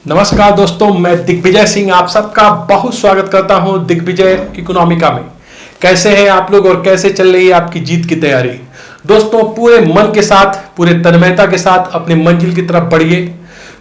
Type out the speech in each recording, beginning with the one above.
नमस्कार दोस्तों, मैं दिग्विजय सिंह आप सबका बहुत स्वागत करता हूं दिग्विजय इकोनॉमिका में। कैसे हैं आप लोग और कैसे चल रही है आपकी जीत की तैयारी? दोस्तों, पूरे मन के साथ, पूरे तन्मयता के साथ अपने मंजिल की तरफ बढ़िए।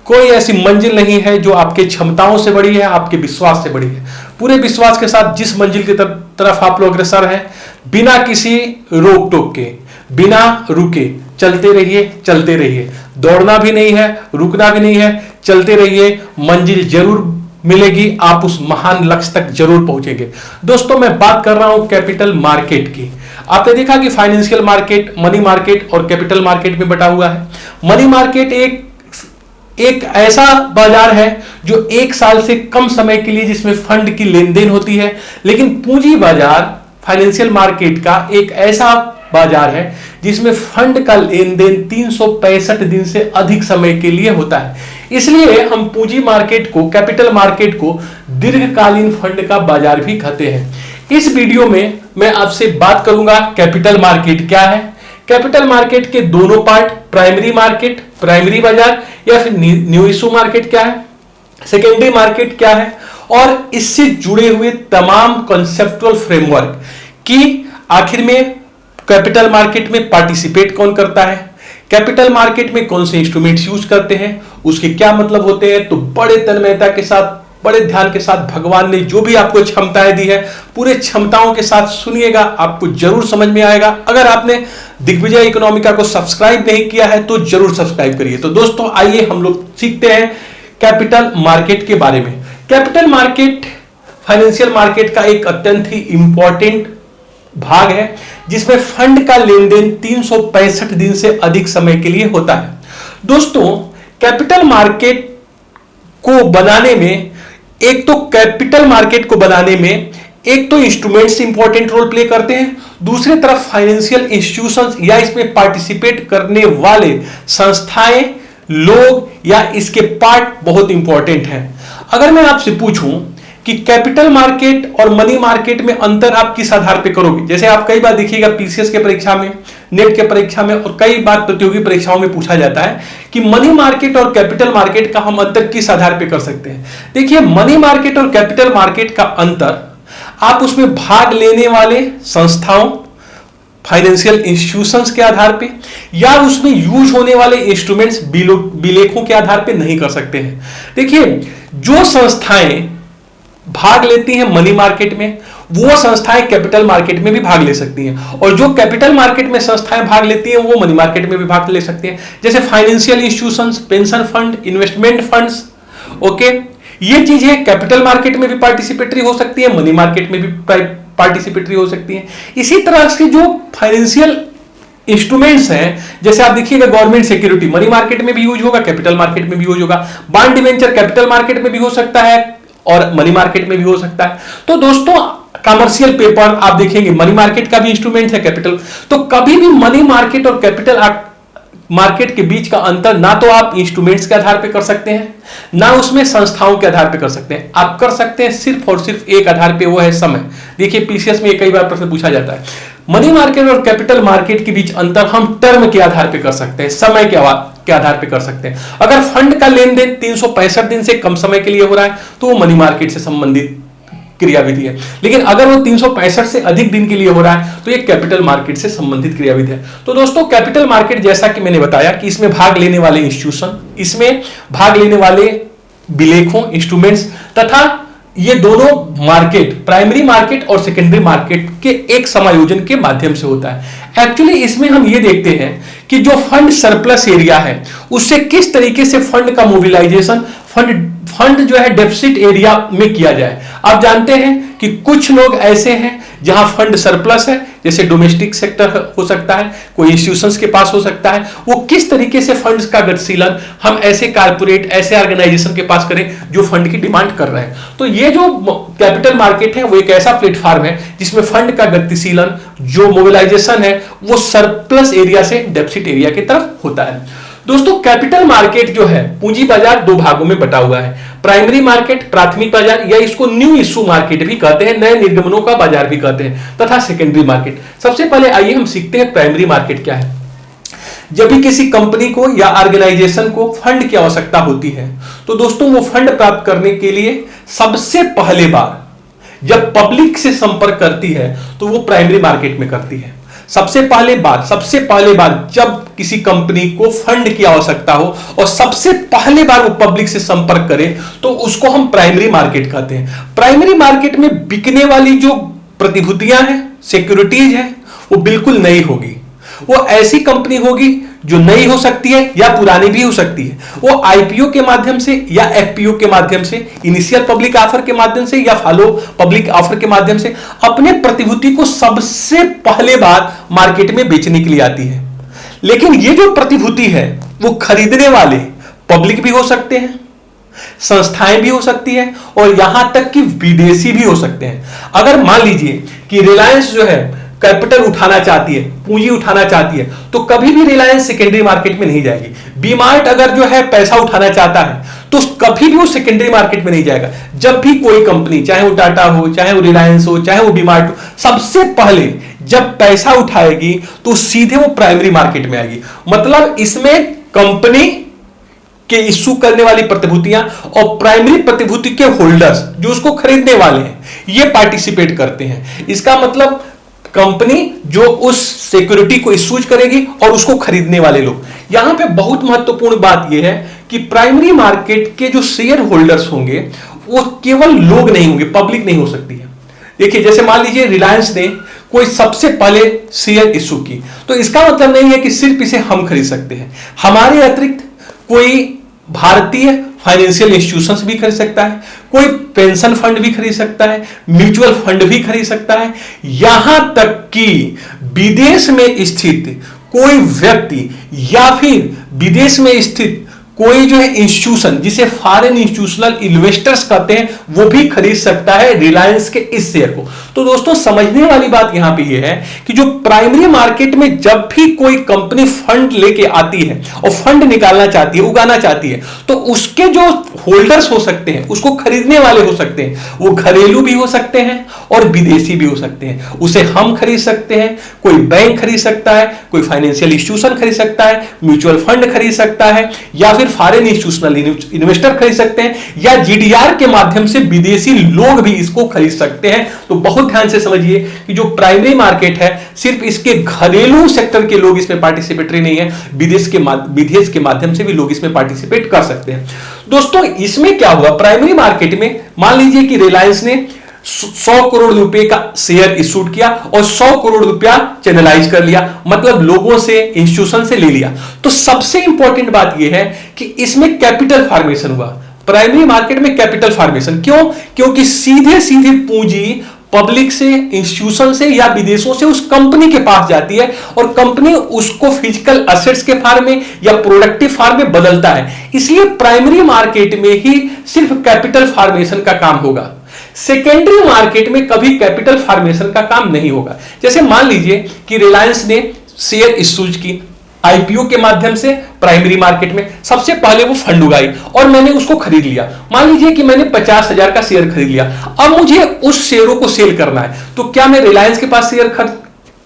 कोई ऐसी मंजिल नहीं है जो आपकी क्षमताओं से बड़ी है, आपके विश्वास से बड़ी है। पूरे विश्वास के साथ जिस मंजिल की तरफ आप लोग अग्रसर हैं, बिना किसी रोक टोक के, बिना रुके चलते रहिए। दौड़ना भी नहीं है, रुकना भी नहीं है, चलते रहिए। मंजिल जरूर मिलेगी, आप उस महान लक्ष्य तक जरूर पहुंचेंगे। दोस्तों, मैं बात कर रहा हूं कैपिटल मार्केट की। आपने देखा कि फाइनेंशियल मार्केट, मनी मार्केट और कैपिटल मार्केट में बटा हुआ है। मनी मार्केट एक ऐसा बाजार है जो एक साल से कम समय के लिए जिसमें फंड की लेन देन होती है, लेकिन पूंजी बाजार फाइनेंशियल मार्केट का एक ऐसा बाजार है जिसमें फंड का लेन देन 365 दिन से अधिक समय के लिए होता है। इसलिए हम पूंजी मार्केट को, कैपिटल मार्केट को दीर्घकालीन फंड का बाजार भी कहते हैं। इस वीडियो में मैं आपसे बात करूंगा कैपिटल मार्केट क्या है, कैपिटल मार्केट के दोनों पार्ट, प्राइमरी मार्केट, प्राइमरी बाजार या फिर न्यू इशू मार्केट क्या है, सेकेंडरी मार्केट क्या है, और इससे जुड़े हुए तमाम कॉन्सेप्चुअल फ्रेमवर्क की आखिर में कैपिटल मार्केट में पार्टिसिपेट कौन करता है, कैपिटल मार्केट में कौन से इंस्ट्रूमेंट्स यूज करते हैं, उसके क्या मतलब होते हैं। तो बड़े तन्मयता के साथ, बड़े ध्यान के साथ भगवान ने जो भी आपको क्षमताएं दी है, पूरे क्षमताओं के साथ सुनिएगा, आपको जरूर समझ में आएगा। अगर आपने दिग्विजय इकोनॉमिका को सब्सक्राइब नहीं किया है तो जरूर सब्सक्राइब करिए। तो दोस्तों, आइए हम लोग सीखते हैं कैपिटल मार्केट के बारे में। कैपिटल मार्केट फाइनेंशियल मार्केट का एक अत्यंत ही इंपॉर्टेंट भाग है जिसमें फंड का लेन देन 365 दिन से अधिक समय के लिए होता है। दोस्तों, कैपिटल मार्केट को बनाने में, एक तो कैपिटल मार्केट को बनाने में एक तो इंस्ट्रूमेंट्स इंपॉर्टेंट रोल प्ले करते हैं, दूसरी तरफ फाइनेंशियल इंस्टीट्यूशंस या इसमें पार्टिसिपेट करने वाले संस्थाएं, लोग या इसके पार्ट बहुत इंपॉर्टेंट हैं। अगर मैं आपसे पूछूं कि कैपिटल मार्केट और मनी मार्केट में अंतर आप किस आधार पे करोगे, जैसे आप कई बार देखिएगा पीसीएस के परीक्षा में, नेट के परीक्षा में और कई बार प्रतियोगी परीक्षाओं में पूछा जाता है कि मनी मार्केट और कैपिटल मार्केट का हम अंतर किस आधार पे कर सकते हैं। देखिए, मनी मार्केट और कैपिटल मार्केट का अंतर आप उसमें भाग लेने वाले संस्थाओं, फाइनेंशियल इंस्टीट्यूशंस के आधार पे या उसमें यूज होने वाले इंस्ट्रूमेंट्स, विलेखों के आधार पे नहीं कर सकते हैं। देखिए, जो संस्थाएं भाग लेती हैं मनी मार्केट में, वो संस्थाएं कैपिटल मार्केट में भी भाग ले सकती हैं, और जो कैपिटल मार्केट में संस्थाएं भाग लेती हैं वो मनी मार्केट में भी भाग ले सकती हैं। जैसे financial institutions, pension fund, investment funds, okay, ये चीजें कैपिटल मार्केट में भी पार्टिसिपेटरी हो सकती है, मनी मार्केट में भी पार्टिसिपेटरी हो सकती है। इसी तरह से जो फाइनेंशियल इंस्ट्रूमेंट्स हैं, जैसे आप देखिएगा गवर्नमेंट सिक्योरिटी मनी मार्केट में भी यूज होगा, कैपिटल मार्केट में भी यूज होगा। बॉन्ड डिबेंचर कैपिटल मार्केट में भी हो सकता है और मनी मार्केट में भी हो सकता है। तो दोस्तों, कमर्शियल पेपर आप देखेंगे मनी मार्केट का भी इंस्ट्रूमेंट है, कैपिटल। तो कभी भी मनी मार्केट और कैपिटल मार्केट के बीच का अंतर ना तो आप इंस्ट्रूमेंट्स के आधार पे कर सकते हैं, ना उसमें संस्थाओं के आधार पे कर सकते हैं। आप कर सकते हैं सिर्फ और सिर्फ एक आधार पे, वो है समय। देखिए, पीसीएस में कई बार प्रश्न पूछा जाता है, मनी मार्केट और कैपिटल मार्केट के बीच अंतर हम टर्म के आधार पे कर सकते हैं, समय के आधार पे कर सकते हैं। अगर फंड का लेन देन 365 दिन से कम समय के लिए हो रहा है तो वो मनी मार्केट से संबंधित क्रियाविधि है, लेकिन अगर वो 365 से अधिक दिन के लिए हो रहा है तो ये कैपिटल मार्केट से संबंधित क्रियाविधि है। तो दोस्तों, कैपिटल मार्केट, जैसा कि मैंने बताया कि इसमें भाग लेने वाले इंस्टीट्यूशन, इसमें भाग लेने वाले विलेखों, इंस्ट्रूमेंट्स तथा ये दोनों मार्केट, प्राइमरी मार्केट और सेकेंडरी मार्केट के एक समायोजन के माध्यम से होता है। एक्चुअली इसमें हम ये देखते हैं कि जो फंड सरप्लस एरिया है उससे किस तरीके से फंड का मोबिलाइजेशन, फंड जो है डेफिसिट एरिया में किया जाए। आप जानते हैं कि कुछ लोग ऐसे हैं जहां फंड सरप्लस है, जैसे डोमेस्टिक सेक्टर हो सकता है, कोई इंस्टीट्यूशंस के पास हो सकता है, वो किस तरीके से फंड्स का गतिशीलन हम ऐसे कारपोरेट, ऐसे ऑर्गेनाइजेशन के पास करें जो फंड की डिमांड कर रहे हैं। तो ये जो कैपिटल मार्केट है वो एक ऐसा प्लेटफॉर्म है जिसमें फंड का गतिशीलन, जो मोबिलाइजेशन है, वो सरप्लस एरिया से डेफिसिट एरिया की तरफ होता है। दोस्तों, कैपिटल मार्केट जो है पूंजी बाजार दो भागों में बटा हुआ है, प्राइमरी मार्केट, प्राथमिक बाजार, या इसको न्यू इशू मार्केट भी कहते हैं, नए निर्गमनों का बाजार भी कहते हैं, तथा सेकेंडरी मार्केट। सबसे पहले आइए हम सीखते हैं प्राइमरी मार्केट क्या है। जब भी किसी कंपनी को या ऑर्गेनाइजेशन को फंड की आवश्यकता होती है तो दोस्तों वो फंड प्राप्त करने के लिए सबसे पहले बार जब पब्लिक से संपर्क करती है तो वो प्राइमरी मार्केट में करती है। सबसे पहले बार जब किसी कंपनी को फंड की आवश्यकता हो और सबसे पहले बार वो पब्लिक से संपर्क करे तो उसको हम प्राइमरी मार्केट कहते हैं। प्राइमरी मार्केट में बिकने वाली जो प्रतिभूतियां हैं, सिक्योरिटीज हैं, वो बिल्कुल नई होगी। वो ऐसी कंपनी होगी जो नई हो सकती है या पुरानी भी हो सकती है। वो आईपीओ के माध्यम से या एफपीओ के माध्यम से, इनिशियल पब्लिक ऑफर के माध्यम से या फॉलो पब्लिक ऑफर के माध्यम से अपने प्रतिभूति को सबसे पहले बार मार्केट में बेचने के लिए आती है। लेकिन ये जो प्रतिभूति है वो खरीदने वाले पब्लिक भी हो सकते हैं, संस्थाएं भी हो सकती है और यहां तक कि विदेशी भी हो सकते हैं। अगर मान लीजिए कि रिलायंस जो है कैपिटल उठाना चाहती है, पूंजी उठाना चाहती है, तो कभी भी रिलायंस सेकेंडरी मार्केट में नहीं जाएगी। बीमार्ट अगर जो है पैसा उठाना चाहता है तो कभी भी वो सेकेंडरी मार्केट में नहीं जाएगा। जब भी कोई कंपनी, चाहे वो टाटा हो, चाहे वो रिलायंस हो, चाहे वो बीमार्ट हो, सबसे पहले जब पैसा उठाएगी तो सीधे वो प्राइमरी मार्केट में आएगी। मतलब इसमें कंपनी के इश्यू करने वाली प्रतिभूतियां और प्राइमरी प्रतिभूति के होल्डर्स जो उसको खरीदने वाले हैं ये पार्टिसिपेट करते हैं। इसका मतलब कंपनी जो उस सिक्योरिटी को इश्यूज करेगी और उसको खरीदने वाले लोग। यहां पे बहुत महत्वपूर्ण बात यह है कि प्राइमरी मार्केट के जो शेयर होल्डर्स होंगे वो केवल लोग नहीं होंगे, पब्लिक नहीं हो सकती है। देखिए, जैसे मान लीजिए रिलायंस ने कोई सबसे पहले शेयर इश्यू की, तो इसका मतलब नहीं है कि सिर्फ इसे हम खरीद सकते हैं। हमारे अतिरिक्त कोई भारतीय फाइनेंशियल इंस्टीट्यूशंस भी खरीद सकता है, कोई पेंशन फंड भी खरीद सकता है, म्यूचुअल फंड भी खरीद सकता है, यहां तक कि विदेश में स्थित कोई व्यक्ति या फिर विदेश में स्थित कोई जो है इंस्टीट्यूशन, जिसे फॉरेन इंस्टीट्यूशनल इन्वेस्टर्स कहते हैं, वो भी खरीद सकता है रिलायंस के इस शेयर को। तो दोस्तों समझने वाली बात यहां पे ये है कि जो प्राइमरी मार्केट में जब भी कोई कंपनी फंड लेके आती है और फंड निकालना चाहती है, उगाना चाहती है, तो उसके जो होल्डर्स हो सकते हैं, उसको खरीदने वाले हो सकते हैं, वो घरेलू भी हो सकते हैं और विदेशी भी हो सकते हैं। उसे हम खरीद सकते हैं, कोई बैंक खरीद सकता है, कोई फाइनेंशियल इंस्टीट्यूशन खरीद सकता है, म्यूचुअल फंड खरीद सकता है, या फिर फॉरेन इंस्टीट्यूशनल इन्वेस्टर खरीद सकते हैं, या जीडीआर के माध्यम से विदेशी लोग भी इसको खरीद सकते हैं। तो बहुत ध्यान से समझिए कि जो प्राइमरी मार्केट है सिर्फ इसके घरेलू सेक्टर के लोग इसमें पार्टिसिपेटरी नहीं है, विदेश के माध्यम से भी लोग इसमें पार्टिसिपेट कर सकते हैं। दोस्तों इसमें क्या हुआ, प्राइमरी मार्केट में मान लीजिए कि रिलायंस ने 100 करोड़ रुपए का शेयर इशू किया और 100 करोड़ रुपया चैनलाइज कर लिया, मतलब लोगों से, इंस्टीट्यूशन से ले लिया। तो सबसे इंपॉर्टेंट बात यह है कि इसमें कैपिटल फॉर्मेशन हुआ। प्राइमरी मार्केट में कैपिटल फॉर्मेशन क्यों? क्योंकि सीधे सीधे पूंजी पब्लिक से, इंस्टीट्यूशन से या विदेशों से उस कंपनी के पास जाती है और कंपनी उसको फिजिकल एसेट्स के फॉर्म में या प्रोडक्टिव फॉर्म में बदलता है। इसलिए प्राइमरी मार्केट में ही सिर्फ कैपिटल फॉर्मेशन का काम होगा, सेकेंडरी मार्केट में कभी कैपिटल फॉर्मेशन का काम नहीं होगा। जैसे मान लीजिए कि रिलायंस ने शेयर इश्यूज की आईपीओ के माध्यम से प्राइमरी मार्केट में, सबसे पहले वो फंड उगाई और मैंने उसको खरीद लिया। मान लीजिए कि मैंने 50,000 का शेयर खरीद लिया, अब मुझे उस शेयरों को सेल करना है, तो क्या मैं रिलायंस के पास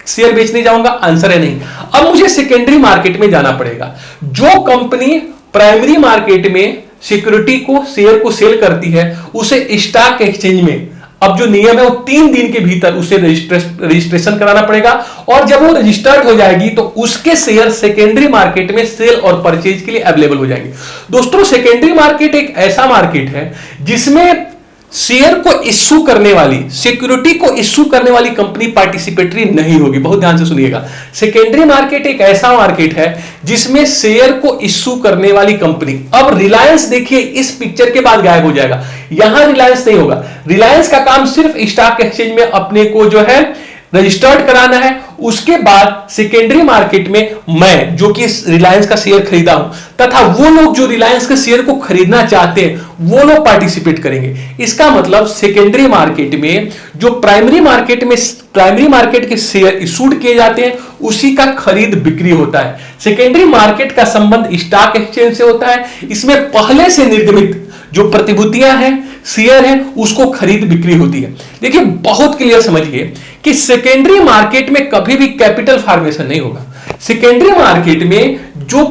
शेयर बेचने जाऊंगा? आंसर है नहीं। अब मुझे सेकेंडरी मार्केट में जाना पड़ेगा। जो कंपनी प्राइमरी मार्केट में सिक्योरिटी को, शेयर को सेल करती है, उसे स्टॉक एक्सचेंज में अब जो नियम है वो 3 दिन के भीतर उसे रजिस्ट्रेशन कराना पड़ेगा और जब वो रजिस्टर्ड हो जाएगी तो उसके शेयर सेकेंडरी मार्केट में सेल और परचेज के लिए अवेलेबल हो जाएंगे। दोस्तों सेकेंडरी मार्केट एक ऐसा मार्केट है जिसमें शेयर को इश्यू करने वाली, सिक्योरिटी को इश्यू करने वाली कंपनी पार्टिसिपेटरी नहीं होगी। बहुत ध्यान से सुनिएगा, सेकेंडरी मार्केट एक ऐसा मार्केट है जिसमें शेयर को इश्यू करने वाली कंपनी, अब रिलायंस देखिए इस पिक्चर के बाद गायब हो जाएगा, यहां रिलायंस नहीं होगा। रिलायंस का काम सिर्फ स्टॉक एक्सचेंज में अपने को जो है रजिस्टर्ड कराना है, उसके बाद सेकेंडरी मार्केट में मैं जो कि रिलायंस का शेयर खरीदा हूं तथा वो लोग जो रिलायंस के शेयर को खरीदना चाहते हैं वो लोग पार्टिसिपेट करेंगे। इसका मतलब सेकेंडरी मार्केट में जो प्राइमरी मार्केट के शेयर इशूड किए जाते हैं उसी का खरीद बिक्री होता है। सेकेंडरी मार्केट का संबंध स्टॉक एक्सचेंज से होता है। इसमें पहले से निर्गमित जो प्रतिभूतियां हैं, शेयर है, उसको खरीद बिक्री होती है। देखिए बहुत क्लियर समझिए कि सेकेंडरी मार्केट में कभी भी कैपिटल फॉर्मेशन नहीं होगा। सेकेंडरी मार्केट में जो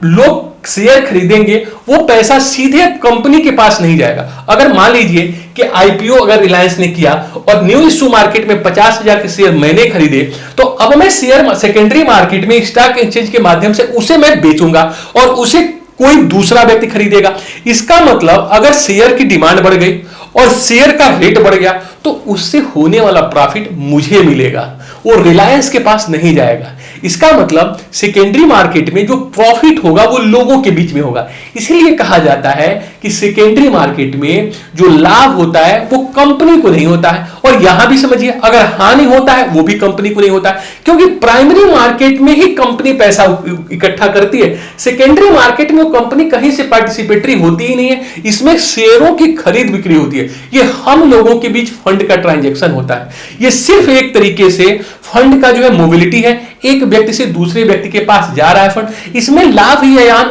लोग शेयर खरीदेंगे वो पैसा सीधे कंपनी के पास नहीं जाएगा। अगर मान लीजिए कि आईपीओ अगर रिलायंस ने किया और न्यू इश्यू मार्केट में 50,000 के शेयर मैंने खरीदे, तो अब मैं शेयर सेकेंडरी मार्केट में स्टॉक एक्सचेंज के माध्यम से उसे मैं बेचूंगा और उसे कोई दूसरा व्यक्ति खरीदेगा। इसका मतलब अगर शेयर की डिमांड बढ़ गई और शेयर का रेट बढ़ गया तो उससे होने वाला प्रॉफिट मुझे मिलेगा, वो रिलायंस के पास नहीं जाएगा। इसका मतलब सेकेंडरी मार्केट में जो प्रॉफिट होगा वो लोगों के बीच में होगा। इसीलिए कहा जाता है कि सेकेंडरी मार्केट में जो लाभ होता है वो कंपनी को नहीं होता है। और यहां भी समझिए, अगर हानि होता है वो भी कंपनी को नहीं होता है, क्योंकि प्राइमरी मार्केट में ही कंपनी पैसा इकट्ठा करती है। सेकेंडरी मार्केट में वो कंपनी कहीं से पार्टिसिपेटरी होती ही नहीं है, इसमें शेयरों की खरीद बिक्री होती है। ये हम लोगों के बीच फंड का ट्रांजैक्शन होता है। ये सिर्फ एक तरीके से फंड का जो है मोबिलिटी है, एक व्यक्ति से दूसरे व्यक्ति के पास जा रहा है फंड, इसमें लाभ या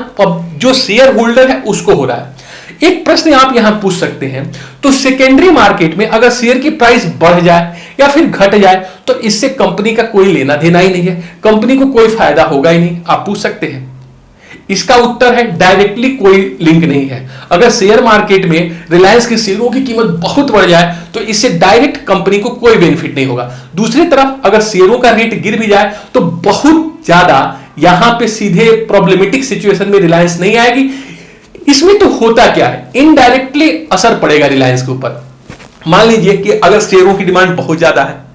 जो शेयर होल्डर है उसको हो रहा है। एक प्रश्न आप यहां पूछ सकते हैं, तो सेकेंडरी मार्केट में अगर शेयर की प्राइस बढ़ जाए या फिर घट जाए तो इससे कंपनी का कोई लेना देना ही नहीं है, कंपनी को कोई फायदा होगा ही नहीं, आप पूछ सकते हैं। इसका उत्तर है डायरेक्टली कोई लिंक नहीं है। अगर शेयर मार्केट में रिलायंस के शेयरों की कीमत बहुत बढ़ जाए तो इससे डायरेक्ट कंपनी को कोई बेनिफिट नहीं होगा। दूसरी तरफ अगर शेयरों का रेट गिर भी जाए तो बहुत ज्यादा यहां पे सीधे प्रॉब्लमेटिक सिचुएशन में रिलायंस नहीं आएगी। इसमें तो होता क्या है, इनडायरेक्टली असर पड़ेगा रिलायंस के ऊपर। मान लीजिए कि अगर शेयरों की डिमांड बहुत ज्यादा है,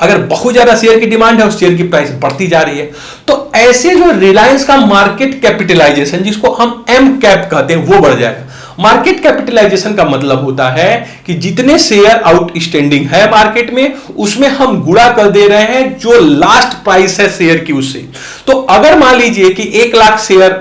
अगर बहुत ज्यादा शेयर की डिमांड है और शेयर की प्राइस बढ़ती जा रही है, तो ऐसे जो रिलायंस का मार्केट कैपिटलाइजेशन जिसको हम एम कैप कहते हैं वो बढ़ जाएगा। मार्केट कैपिटलाइजेशन का मतलब होता है कि जितने शेयर आउटस्टैंडिंग है मार्केट में उसमें हम गुणा कर दे रहे हैं जो लास्ट प्राइस है शेयर की उससे। तो अगर मान लीजिए कि 1 लाख शेयर,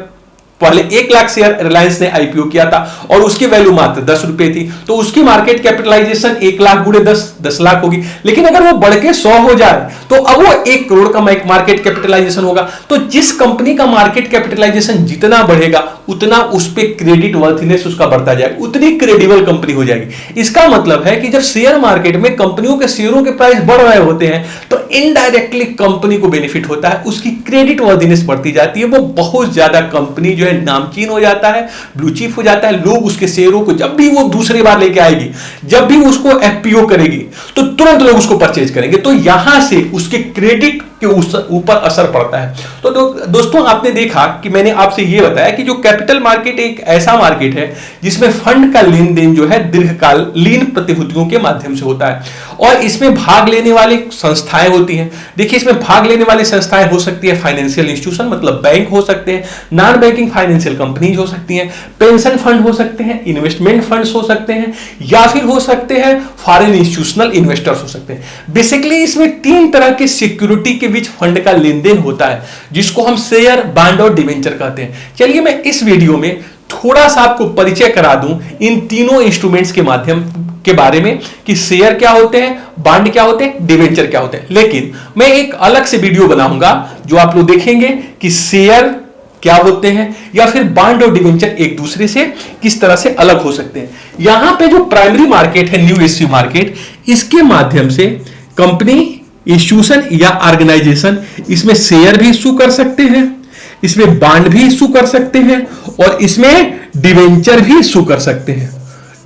पहले 1 लाख शेयर रिलायंस ने आईपीओ किया था और उसकी वैल्यू मात्र 10 रुपए थी, तो उसकी मार्केट कैपिटलाइजेशन 1 लाख गुणे 10 लाख होगी। लेकिन अगर वो बढ़ के 100 हो जाए तो अब वो 1 करोड़ का मार्केट कैपिटलाइजेशन होगा। तो जिस कंपनी का मार्केट कैपिटलाइजेशन जितना बढ़ेगा उतना उस पर क्रेडिट वर्थनेस उसका बढ़ता जाएगा, उतनी क्रेडिबल कंपनी हो जाएगी। इसका मतलब है कि जब शेयर मार्केट में कंपनियों के शेयरों के प्राइस बढ़ रहे होते हैं तो इनडायरेक्टली कंपनी को बेनिफिट होता है, उसकी क्रेडिट वर्थनेस बढ़ती जाती है, वो बहुत ज्यादा कंपनी जो है नामचीन हो जाता है, ब्लू चिप हो जाता है। लोग उसके शेयरों को जब भी वो दूसरी बार लेके आएगी, जब भी उसको एफपीओ करेगी तो तुरंत लोग उसको परचेज करेंगे। तो यहां से उसके क्रेडिट के ऊपर असर पड़ता है। तो दोस्तों आपने देखा कि मैंने आपसे यह बताया कि जो कैपिटल मार्केट एक ऐसा मार्केट है जिसमें फंड का लेन देन जो है दीर्घकालीन प्रतिभूतियों के माध्यम से होता है और इसमें भाग लेने वाली संस्थाएं होती हैं। देखिए इसमें भाग लेने वाली संस्थाएं हो सकती है फाइनेंशियल इंस्टीट्यूशन, मतलब बैंक हो सकते हैं, नॉन बैंकिंग फाइनेंशियल कंपनीज हो सकती हैं, पेंशन फंड हो सकते हैं, इन्वेस्टमेंट फंड्स हो सकते हैं, या फिर हो सकते हैं फॉरेन इंस्टीट्यूशनल इन्वेस्टर्स हो सकते हैं। बेसिकली इसमें 3 तरह के सिक्योरिटी के बीच फंड का लेन देन होता है जिसको हम शेयर, बॉन्ड और डिवेंचर कहते हैं। चलिए मैं इस वीडियो में थोड़ा सा आपको परिचय करा दूं इन तीनों इंस्ट्रूमेंट्स के माध्यम के बारे में कि शेयर क्या होते हैं, बॉन्ड क्या होते हैं, डिवेंचर क्या होते हैं। लेकिन मैं एक अलग से वीडियो बनाऊंगा जो आप लोग देखेंगे कि शेयर क्या होते हैं या फिर बॉन्ड और डिवेंचर एक दूसरे से किस तरह से अलग हो सकते हैं। यहां पे जो प्राइमरी मार्केट है, न्यू इश्यू मार्केट, इसके माध्यम से कंपनी, इंस्टीट्यूशन या ऑर्गेनाइजेशन इसमें शेयर भी इश्यू कर सकते हैं, इसमें बॉन्ड भी इश्यू कर सकते हैं और इसमें डिवेंचर भी इश्यू कर सकते हैं,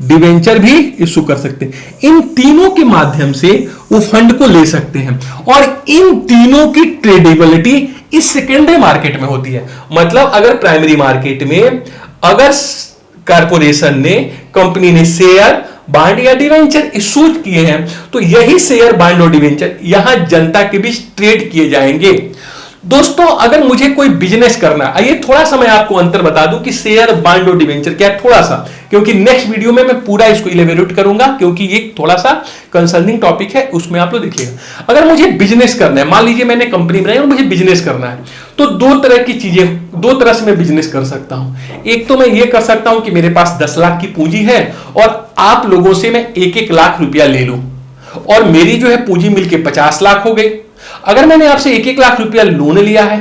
डिवेंचर भी इश्यू कर सकते हैं। इन तीनों के माध्यम से वो फंड को ले सकते हैं और इन तीनों की ट्रेडेबिलिटी इस सेकेंडरी मार्केट में होती है। मतलब अगर प्राइमरी मार्केट में अगर कॉर्पोरेशन ने, कंपनी ने शेयर, बॉन्ड या डिवेंचर इशू किए हैं तो यही शेयर, बॉन्ड और डिवेंचर यहां जनता के बीच ट्रेड किए जाएंगे। दोस्तों अगर मुझे कोई बिजनेस करना है, आइए थोड़ा सा मैं आपको अंतर बता दूं कि शेयर, बॉन्ड और डिवेंचर क्या है, थोड़ा सा, क्योंकि नेक्स्ट वीडियो में मैं पूरा इसको इलेबोरेट करूंगा क्योंकि ये थोड़ा सा कंसर्निंग टॉपिक है, उसमें आप लोग देखिएगा। अगर मुझे बिजनेस करना है, मान लीजिए मैंने कंपनी बनाई और मुझे बिजनेस करना है, तो 2 तरह की चीजें, 2 तरह से मैं बिजनेस कर सकता हूं। एक तो मैं ये कर सकता हूं कि मेरे पास 10 लाख की पूंजी है और आप लोगों से मैं 1-1 लाख रुपया ले लूं और मेरी जो है पूंजी मिलके 50 लाख हो गई। अगर मैंने आपसे 1-1 लाख रुपया लोन लिया है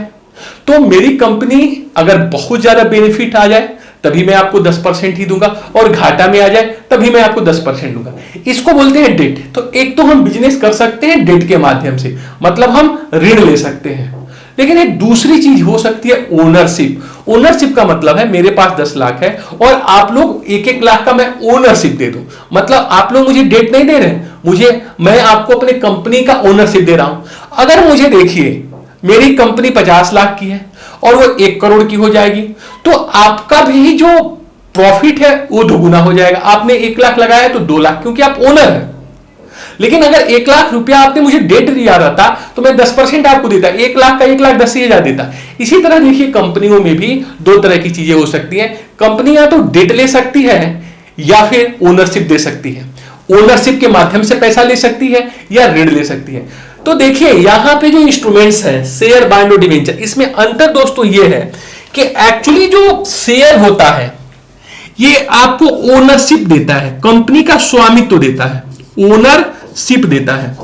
तो मेरी कंपनी अगर बहुत ज्यादा बेनिफिट आ जाए तभी मैं आपको 10% ही दूंगा और घाटा में आ जाए तभी मैं आपको 10% दूंगा। इसको बोलते हैं डेट। तो एक तो हम बिजनेस कर सकते हैं डेट के माध्यम से, मतलब हम ऋण ले सकते हैं। लेकिन एक दूसरी चीज हो सकती है ओनरशिप। ओनरशिप का मतलब है मेरे पास 10 लाख है और आप लोग 1-1 लाख का मैं ओनरशिप दे दूं, मतलब आप लोग मुझे डेट नहीं दे रहे, मैं आपको अपने कंपनी का ओनरशिप दे रहा हूं। अगर मुझे देखिए मेरी कंपनी 50 लाख की है और वो 1 करोड़ की हो जाएगी, तो आपका भी जो प्रॉफिट है वो दोगुना हो जाएगा। आपने 1 लाख लगाया तो 2 लाख, क्योंकि आप ओनर हैं। लेकिन अगर 1 लाख रुपया आपने मुझे डेट दिया रहता तो मैं 10% आपको देता, 1 लाख का 1,10,000 देता। इसी तरह देखिए कंपनियों में भी 2 तरह की चीजें हो सकती हैं। कंपनी या तो डेट ले सकती है या फिर ओनरशिप दे सकती है। ओनरशिप के माध्यम से पैसा ले सकती है या ऋण ले सकती है। तो देखिए यहां पे जो इंस्ट्रूमेंट्स हैं शेयर, बॉन्ड और डिवेंचर, इसमें अंतर दोस्तों ये है कि एक्चुअली जो शेयर होता है ये आपको ओनरशिप देता है, कंपनी का स्वामित्व देता है, ओनरशिप देता है।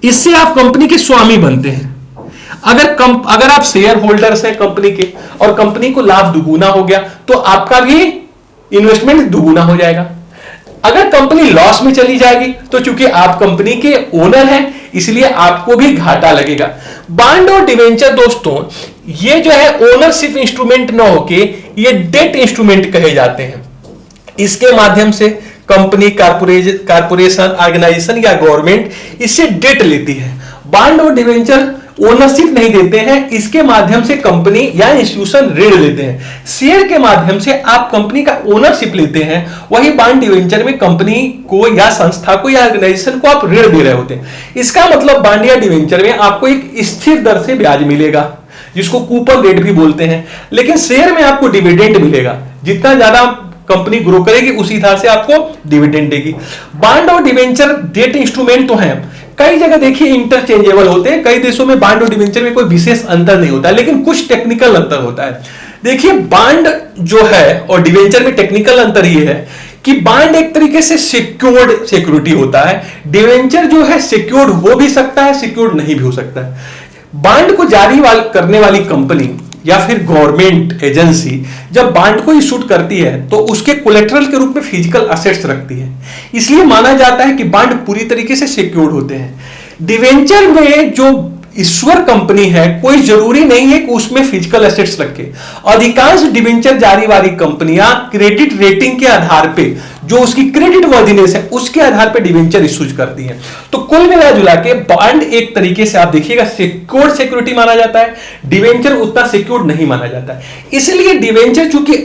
इससे आप कंपनी के स्वामी बनते हैं। अगर आप शेयर होल्डर्स हैं कंपनी के और कंपनी को लाभ दुगुना हो गया तो आपका भी इन्वेस्टमेंट दुगुना हो जाएगा। अगर कंपनी लॉस में चली जाएगी तो चूंकि आप कंपनी के ओनर हैं इसलिए आपको भी घाटा लगेगा। बॉन्ड और डिवेंचर दोस्तों ये जो है ओनरशिप इंस्ट्रूमेंट ना होके ये डेट इंस्ट्रूमेंट कहे जाते हैं। इसके माध्यम से कंपनी, कारपोरेशन, ऑर्गेनाइजेशन या गवर्नमेंट इससे डेट लेती है। बॉन्ड और डिवेंचर ओनरशिप नहीं देते हैं, इसके माध्यम से कंपनी या इंस्टीट्यूशन ऋण लेते हैं। शेयर के माध्यम से आप कंपनी का ओनरशिप लेते हैं, वही बॉन्ड डिवेंचर में कंपनी को या संस्था को या ऑर्गेनाइजेशन को आप ऋण दे रहे होते हैं। इसका मतलब बॉन्ड या डिवेंचर में आपको एक स्थिर दर से ब्याज मिलेगा जिसको कूपन रेट भी बोलते हैं, लेकिन शेयर में आपको डिविडेंड मिलेगा। जितना ज्यादा कंपनी ग्रो करेगी उसी हिसाब से आपको डिविडेंड देगी। बॉन्ड और डिवेंचर डेट इंस्ट्रूमेंट तो हैं, कई जगह देखिए इंटरचेंजेबल होते हैं। कई देशों में बॉन्ड और डिवेंचर में कोई विशेष अंतर नहीं होता, लेकिन कुछ टेक्निकल अंतर होता है। देखिए बॉन्ड जो है और डिवेंचर में टेक्निकल अंतर ये है कि बॉन्ड एक तरीके से सिक्योर्ड सिक्योरिटी होता है, डिवेंचर जो है सिक्योर्ड हो भी सकता है, सिक्योर्ड नहीं भी हो सकता है। बॉन्ड को जारी करने वाली कंपनी या फिर गवर्नमेंट एजेंसी जब बॉन्ड को इशू करती है तो उसके कोलेटरल के रूप में फिजिकल असेट्स रखती है, इसलिए माना जाता है कि बॉन्ड पूरी तरीके से सिक्योर्ड होते हैं। डिवेंचर में जो ईश्वर कंपनी है कोई जरूरी नहीं है कि उसमें फिजिकल एसेट्स रखे। अधिकांश डिवेंचर जारी वाली कंपनियां क्रेडिट रेटिंग के आधार पे, जो उसकी क्रेडिट वर्दिनेस है उसके आधार पे डिवेंचर इश्यूज करती हैं। तो कुल मिला जुला के बॉन्ड एक तरीके से आप देखिएगा सिक्योर्ड सिक्योरिटी माना जाता है, डिवेंचर उतना सिक्योर्ड नहीं माना जाता है। इसलिए डिवेंचर चूंकि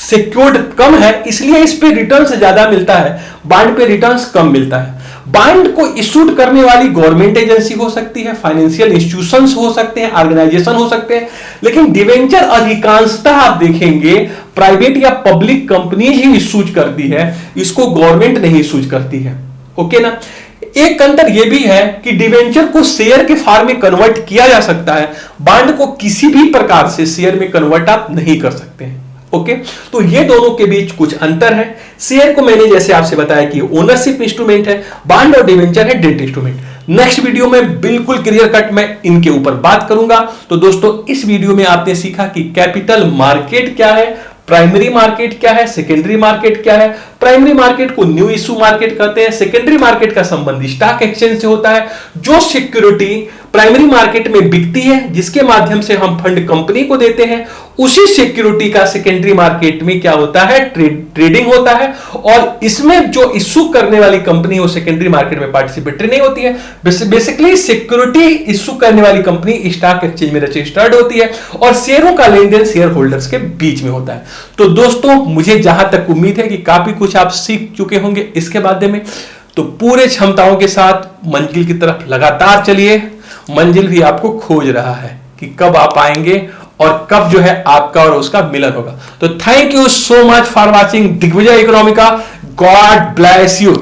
सिक्योर्ड कम है इसलिए इस पे रिटर्न्स ज्यादा मिलता है, बॉन्ड पे रिटर्न्स कम मिलता है। बॉन्ड को इशूड करने वाली गवर्नमेंट एजेंसी हो सकती है, फाइनेंशियल इंस्टीट्यूशंस हो सकते हैं, ऑर्गेनाइजेशन हो सकते हैं, लेकिन डिवेंचर अधिकांशतः आप देखेंगे प्राइवेट या पब्लिक कंपनीज ही इशूज करती है, इसको गवर्नमेंट नहीं इशूज करती है। ओके ना। एक अंतर यह भी है कि डिवेंचर को शेयर के फॉर्म में कन्वर्ट किया जा सकता है, बॉन्ड को किसी भी प्रकार से शेयर में कन्वर्ट आप नहीं कर सकते हैं। ओके, तो ये दोनों के बीच कुछ अंतर है। शेयर को मैंने जैसे आपसे बताया कि ओनरशिप इंस्ट्रूमेंट है, बॉन्ड और डिवेंचर है डेट इंस्ट्रूमेंट। नेक्स्ट वीडियो में बिल्कुल क्लियर कट मैं इनके ऊपर बात करूंगा। तो दोस्तों इस वीडियो में आपने सीखा कि कैपिटल मार्केट क्या है, प्राइमरी मार्केट क्या है, सेकेंडरी मार्केट क्या है। प्राइमरी मार्केट को न्यू इशू मार्केट कहते हैं, सेकेंडरी मार्केट का संबंध स्टॉक एक्सचेंज से होता है। जो सिक्योरिटी प्राइमरी मार्केट में बिकती है जिसके माध्यम से हम फंड कंपनी को देते हैं, उसी सिक्योरिटी का सेकेंडरी मार्केट में क्या होता है, ट्रेडिंग होता है। और इसमें जो इशू करने वाली कंपनी वो सेकेंडरी मार्केट में पार्टिसिपेटरी नहीं होती है। बेसिकली सिक्योरिटी इशू करने वाली कंपनी स्टॉक एक्सचेंज में रजिस्टर्ड होती है और शेयरों का लेन देन शेयर होल्डर्स के बीच में होता है। तो दोस्तों मुझे जहां तक उम्मीद है कि काफी कुछ आप सीख चुके होंगे इसके बारे में। तो पूरे क्षमताओं के साथ मंजिल की तरफ लगातार चलिए। मंजिल भी आपको खोज रहा है कि कब आप आएंगे और कब जो है आपका और उसका मिलन होगा। तो thank you so much for watching Digvijay Economica. God bless you.